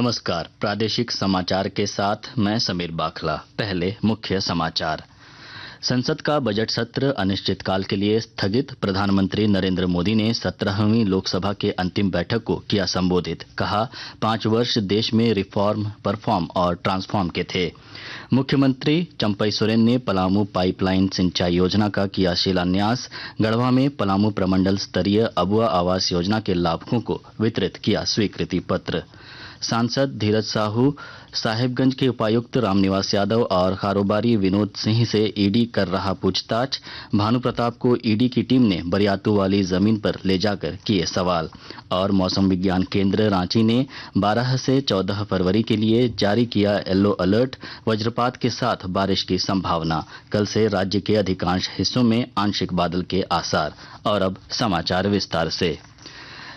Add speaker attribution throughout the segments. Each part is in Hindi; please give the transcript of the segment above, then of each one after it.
Speaker 1: नमस्कार। प्रादेशिक समाचार के साथ मैं समीर बाखला। पहले मुख्य समाचार। संसद का बजट सत्र अनिश्चितकाल के लिए स्थगित। प्रधानमंत्री नरेंद्र मोदी ने 17वीं लोकसभा के अंतिम बैठक को किया संबोधित। कहा, 5 वर्ष देश में रिफॉर्म, परफॉर्म और ट्रांसफॉर्म के थे। मुख्यमंत्री चंपई सोरेन ने पलामू पाइपलाइन सिंचाई योजना का किया शिलान्यास। गढ़वा में पलामू प्रमंडल स्तरीय अबुआ आवास योजना के लाभुकों को वितरित किया स्वीकृति पत्र। सांसद धीरज साहू, साहेबगंज के उपायुक्त रामनिवास यादव और कारोबारी विनोद सिंह से ईडी कर रहा पूछताछ। भानु प्रताप को ईडी की टीम ने बरियातू वाली जमीन पर ले जाकर किए सवाल। और मौसम विज्ञान केंद्र रांची ने 12 से 14 फरवरी के लिए जारी किया येलो अलर्ट। वज्रपात के साथ बारिश की संभावना। कल से राज्य के अधिकांश हिस्सों में आंशिक बादल के आसार। और अब समाचार विस्तार से।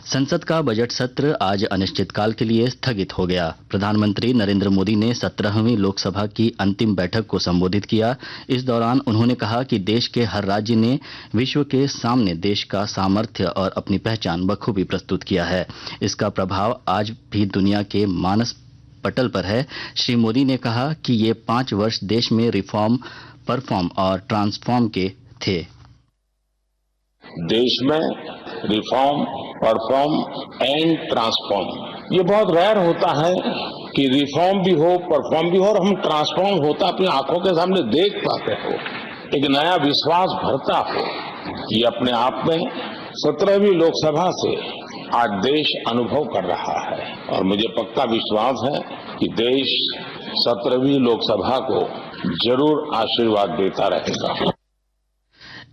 Speaker 1: संसद का बजट सत्र आज अनिश्चितकाल के लिए स्थगित हो गया। प्रधानमंत्री नरेंद्र मोदी ने 17वीं लोकसभा की अंतिम बैठक को संबोधित किया। इस दौरान उन्होंने कहा कि देश के हर राज्य ने विश्व के सामने देश का सामर्थ्य और अपनी पहचान बखूबी प्रस्तुत किया है। इसका प्रभाव आज भी दुनिया के मानस पटल पर है। श्री मोदी ने कहा कि ये 5 वर्ष देश में रिफॉर्म, परफॉर्म और ट्रांसफॉर्म के थे।
Speaker 2: देश में रिफॉर्म, परफॉर्म एंड ट्रांसफॉर्म, ये बहुत रेयर होता है कि रिफॉर्म भी हो, परफॉर्म भी हो और हम ट्रांसफॉर्म होता अपनी आंखों के सामने देख पाते हो, एक नया विश्वास भरता हो। ये अपने आप में 17वीं लोकसभा से आज देश अनुभव कर रहा है और मुझे पक्का विश्वास है कि देश 17वीं लोकसभा को जरूर आशीर्वाद देता रहेगा।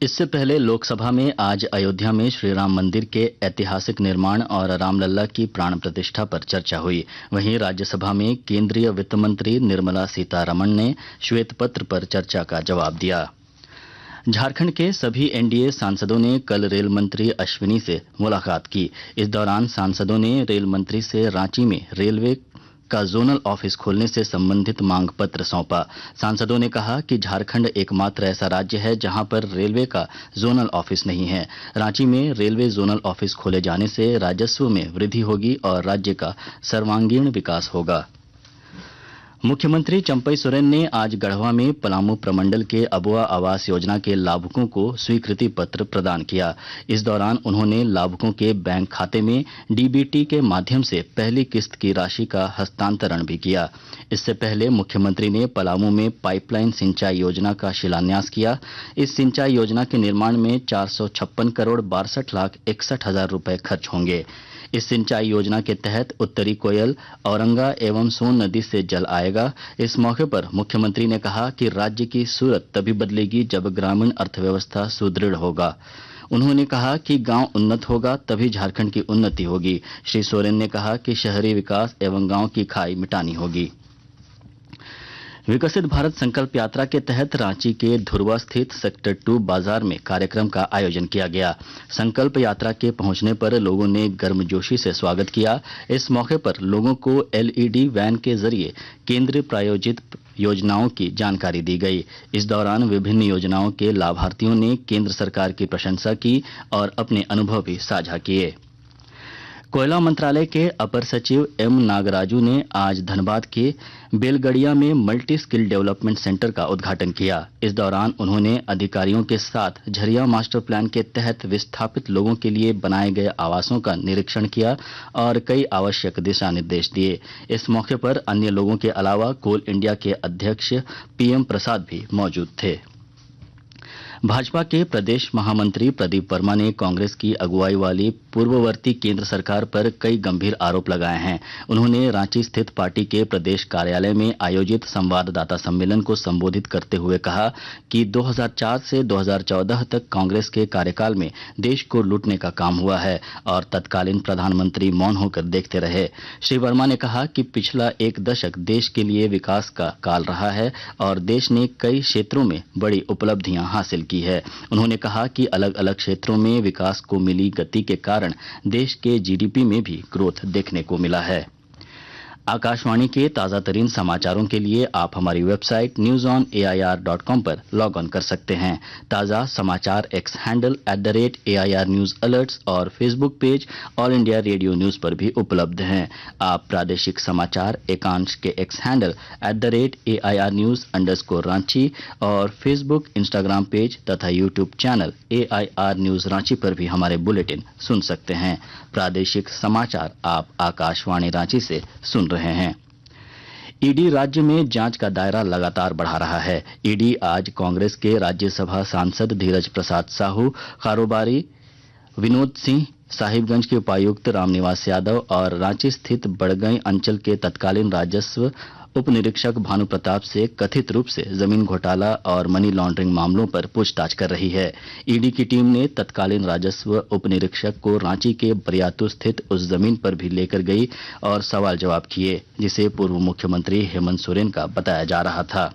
Speaker 1: इससे पहले लोकसभा में आज अयोध्या में श्री राम मंदिर के ऐतिहासिक निर्माण और रामलला की प्राण प्रतिष्ठा पर चर्चा हुई। वहीं राज्यसभा में केंद्रीय वित्त मंत्री निर्मला सीतारमण ने श्वेत पत्र पर चर्चा का जवाब दिया। झारखंड के सभी एनडीए सांसदों ने कल रेल मंत्री अश्विनी से मुलाकात की। इस दौरान सांसदों ने रेल मंत्री से रांची में रेलवे का जोनल ऑफिस खोलने से संबंधित मांग पत्र सौंपा। सांसदों ने कहा कि झारखंड एकमात्र ऐसा राज्य है जहां पर रेलवे का जोनल ऑफिस नहीं है। रांची में रेलवे जोनल ऑफिस खोले जाने से राजस्व में वृद्धि होगी और राज्य का सर्वांगीण विकास होगा। मुख्यमंत्री चंपई सोरेन ने आज गढ़वा में पलामू प्रमंडल के अबुआ आवास योजना के लाभुकों को स्वीकृति पत्र प्रदान किया। इस दौरान उन्होंने लाभुकों के बैंक खाते में डीबीटी के माध्यम से पहली किस्त की राशि का हस्तांतरण भी किया। इससे पहले मुख्यमंत्री ने पलामू में पाइपलाइन सिंचाई योजना का शिलान्यास किया। इस सिंचाई योजना के निर्माण में 456 करोड़ 62 लाख 61 हजार रुपए खर्च होंगे। इस सिंचाई योजना के तहत उत्तरी कोयल, औरंगा एवं सोन नदी से जल आएगा। इस मौके पर मुख्यमंत्री ने कहा कि राज्य की सूरत तभी बदलेगी जब ग्रामीण अर्थव्यवस्था सुदृढ़ होगा। उन्होंने कहा कि गांव उन्नत होगा तभी झारखंड की उन्नति होगी। श्री सोरेन ने कहा कि शहरी विकास एवं गांव की खाई मिटानी होगी। विकसित भारत संकल्प यात्रा के तहत रांची के धुरवा स्थित सेक्टर 2 बाजार में कार्यक्रम का आयोजन किया गया। संकल्प यात्रा के पहुंचने पर लोगों ने गर्मजोशी से स्वागत किया। इस मौके पर लोगों को एलईडी वैन के जरिए केंद्र प्रायोजित योजनाओं की जानकारी दी गई। इस दौरान विभिन्न योजनाओं के लाभार्थियों ने केंद्र सरकार की प्रशंसा की और अपने अनुभव भी साझा किए। कोयला मंत्रालय के अपर सचिव एम नागराजू ने आज धनबाद के बेलगड़िया में मल्टी स्किल डेवलपमेंट सेंटर का उद्घाटन किया। इस दौरान उन्होंने अधिकारियों के साथ झरिया मास्टर प्लान के तहत विस्थापित लोगों के लिए बनाए गए आवासों का निरीक्षण किया और कई आवश्यक दिशा निर्देश दिए। इस मौके पर अन्य लोगों के अलावा कोल इंडिया के अध्यक्ष पीएम प्रसाद भी मौजूद थे। भाजपा के प्रदेश महामंत्री प्रदीप वर्मा ने कांग्रेस की अगुवाई वाली पूर्ववर्ती केंद्र सरकार पर कई गंभीर आरोप लगाए हैं। उन्होंने रांची स्थित पार्टी के प्रदेश कार्यालय में आयोजित संवाददाता सम्मेलन को संबोधित करते हुए कहा कि 2004 से 2014 तक कांग्रेस के कार्यकाल में देश को लूटने का काम हुआ है और तत्कालीन प्रधानमंत्री मौन होकर देखते रहे। श्री वर्मा ने कहा कि पिछला एक दशक देश के लिए विकास का काल रहा है और देश ने कई क्षेत्रों में बड़ी उपलब्धियां हासिल की है। उन्होंने कहा कि अलग अलग क्षेत्रों में विकास को मिली गति के कारण देश के जीडीपी में भी ग्रोथ देखने को मिला है। आकाशवाणी के ताजा तरीन समाचारों के लिए आप हमारी वेबसाइट newsonair.com पर लॉग ऑन कर सकते हैं। ताजा समाचार X handle @AIR news alerts और Facebook page All India Radio news पर भी उपलब्ध हैं। आप प्रादेशिक समाचार एकांश के X handle @AIR news _Ranchi और फेसबुक, इंस्टाग्राम पेज तथा YouTube channel AIR news Ranchi पर भी हमारे बुलेटिन सुन सकते हैं। प्रादेशिक समाचार आप आकाशवाणी रांची से सुन रहे हैं। ईडी राज्य में जांच का दायरा लगातार बढ़ा रहा है। ईडी आज कांग्रेस के राज्यसभा सांसद धीरज प्रसाद साहू, कारोबारी विनोद सिंह, साहिबगंज के उपायुक्त रामनिवास यादव और रांची स्थित बड़गई अंचल के तत्कालीन राजस्व उप निरीक्षक भानु प्रताप से कथित रूप से जमीन घोटाला और मनी लॉन्ड्रिंग मामलों पर पूछताछ कर रही है। ईडी की टीम ने तत्कालीन राजस्व उप निरीक्षक को रांची के बरियातू स्थित उस जमीन पर भी लेकर गई और सवाल जवाब किए, जिसे पूर्व मुख्यमंत्री हेमंत सोरेन का बताया जा रहा था।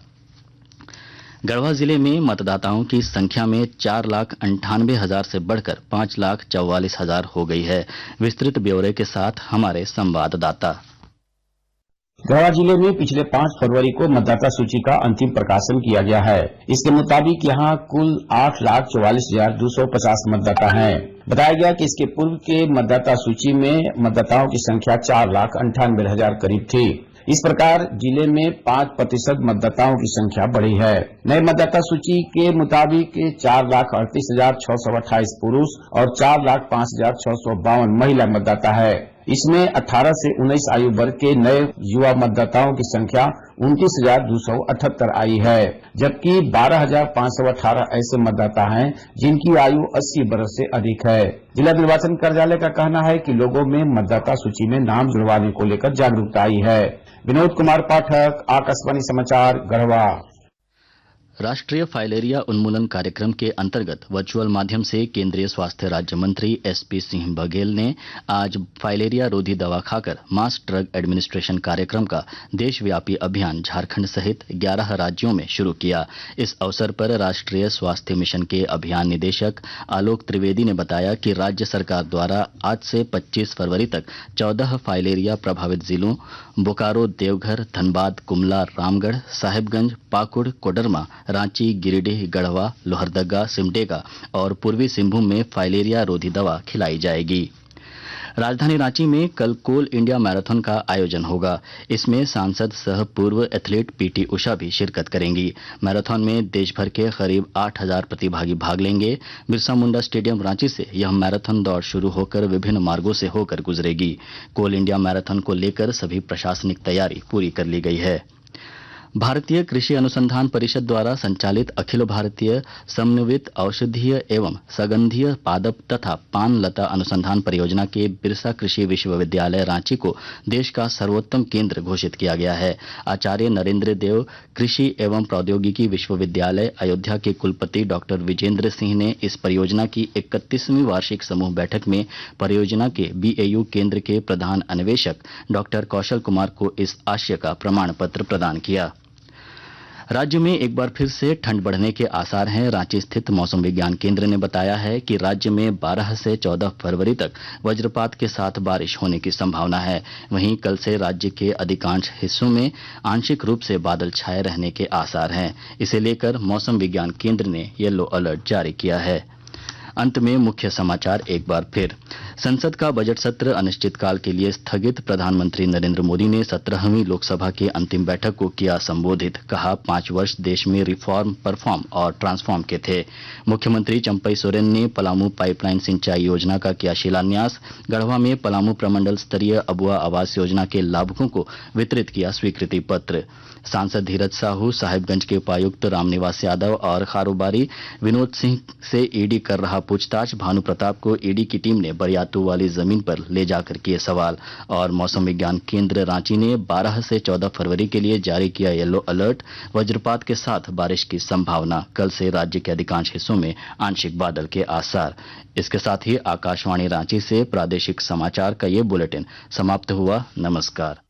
Speaker 1: गढ़वा जिले में मतदाताओं की संख्या में 4,98,000 से बढ़कर 5,44,000 हो गई है। विस्तृत ब्यौरे के साथ हमारे संवाददाता।
Speaker 3: गढ़वा जिले में पिछले 5 फरवरी को मतदाता सूची का अंतिम प्रकाशन किया गया है। इसके मुताबिक यहां कुल 8,44,250 मतदाता हैं। बताया गया कि इसके पूर्व के मतदाता सूची में मतदाताओं की संख्या 4,98,000 करीब थी। इस प्रकार जिले में 5% मतदाताओं की संख्या बढ़ी है। नए मतदाता सूची के मुताबिक 4,38,628 पुरुष और 4,05,652 महिला मतदाता है। इसमें 18 से 19 आयु वर्ग के नए युवा मतदाताओं की संख्या 29,278 आई है, जबकि 12,518 ऐसे मतदाता हैं जिनकी आयु 80 वर्ष से अधिक है। जिला निर्वाचन कार्यालय का कहना है कि लोगों में मतदाता सूची में नाम जुड़वाने को लेकर जागरूकता आई है। विनोद कुमार पाठक, आकाशवाणी समाचार, गढ़वा।
Speaker 1: राष्ट्रीय फाइलेरिया उन्मूलन कार्यक्रम के अंतर्गत वर्चुअल माध्यम से केंद्रीय स्वास्थ्य राज्य मंत्री SP सिंह बघेल ने आज फाइलेरिया रोधी दवा खाकर मास ड्रग एडमिनिस्ट्रेशन कार्यक्रम का देशव्यापी अभियान झारखंड सहित 11 राज्यों में शुरू किया। इस अवसर पर राष्ट्रीय स्वास्थ्य मिशन के अभियान निदेशक आलोक त्रिवेदी ने बताया कि राज्य सरकार द्वारा आज से 25 फरवरी तक 14 फाइलेरिया प्रभावित जिलों बोकारो, देवघर, धनबाद, गुमला, रामगढ़, साहिबगंज, पाकुड़, कोडरमा, रांची, गिरिडीह, गढ़वा, लोहरदगा, सिमडेगा और पूर्वी सिंहभूम में फाइलेरिया रोधी दवा खिलाई जाएगी। राजधानी रांची में कल कोल इंडिया मैराथन का आयोजन होगा। इसमें सांसद सह पूर्व एथलीट PT उषा भी शिरकत करेंगी। मैराथन में देश भर के करीब 8,000 प्रतिभागी भाग लेंगे। बिरसा मुंडा स्टेडियम रांची से यह मैराथन दौड़ शुरू होकर विभिन्न मार्गों से होकर गुजरेगी। कोल इंडिया मैराथन को लेकर सभी प्रशासनिक तैयारी पूरी कर ली गई है। भारतीय कृषि अनुसंधान परिषद द्वारा संचालित अखिल भारतीय समन्वित औषधीय एवं सगंधीय पादप तथा पान लता अनुसंधान परियोजना के बिरसा कृषि विश्वविद्यालय रांची को देश का सर्वोत्तम केंद्र घोषित किया गया है। आचार्य नरेंद्र देव कृषि एवं प्रौद्योगिकी विश्वविद्यालय अयोध्या के कुलपति डॉक्टर विजेंद्र सिंह ने इस परियोजना की 31वीं वार्षिक समूह बैठक में परियोजना के BAU केंद्र के प्रधान अन्वेषक डॉक्टर कौशल कुमार को इस आशय का प्रमाण पत्र प्रदान किया। राज्य में एक बार फिर से ठंड बढ़ने के आसार हैं। रांची स्थित मौसम विज्ञान केंद्र ने बताया है कि राज्य में 12 से 14 फरवरी तक वज्रपात के साथ बारिश होने की संभावना है। वहीं कल से राज्य के अधिकांश हिस्सों में आंशिक रूप से बादल छाए रहने के आसार हैं। इसे लेकर मौसम विज्ञान केंद्र ने येलो अलर्ट जारी किया है। अंत में मुख्य समाचार एक बार फिर। संसद का बजट सत्र अनिश्चितकाल के लिए स्थगित। प्रधानमंत्री नरेंद्र मोदी ने 17वीं लोकसभा की अंतिम बैठक को किया संबोधित। कहा 5 वर्ष देश में रिफॉर्म, परफॉर्म और ट्रांसफॉर्म के थे। मुख्यमंत्री चंपई सोरेन ने पलामू पाइपलाइन सिंचाई योजना का किया शिलान्यास। गढ़वा में पलामू प्रमंडल स्तरीय अबुआ आवास योजना के लाभुकों को वितरित किया स्वीकृति पत्र। सांसद धीरज साहू, साहिबगंज के उपायुक्त रामनिवास यादव और कारोबारी विनोद सिंह से ईडी कर रहा पूछताछ। भानु प्रताप को ईडी की टीम ने बरियातू वाली जमीन पर ले जाकर किए सवाल। और मौसम विज्ञान केंद्र रांची ने 12 से 14 फरवरी के लिए जारी किया येलो अलर्ट। वज्रपात के साथ बारिश की संभावना। कल से राज्य के अधिकांश हिस्सों में आंशिक बादल के आसार। इसके साथ ही आकाशवाणी रांची से प्रादेशिक समाचार का ये बुलेटिन समाप्त हुआ। नमस्कार।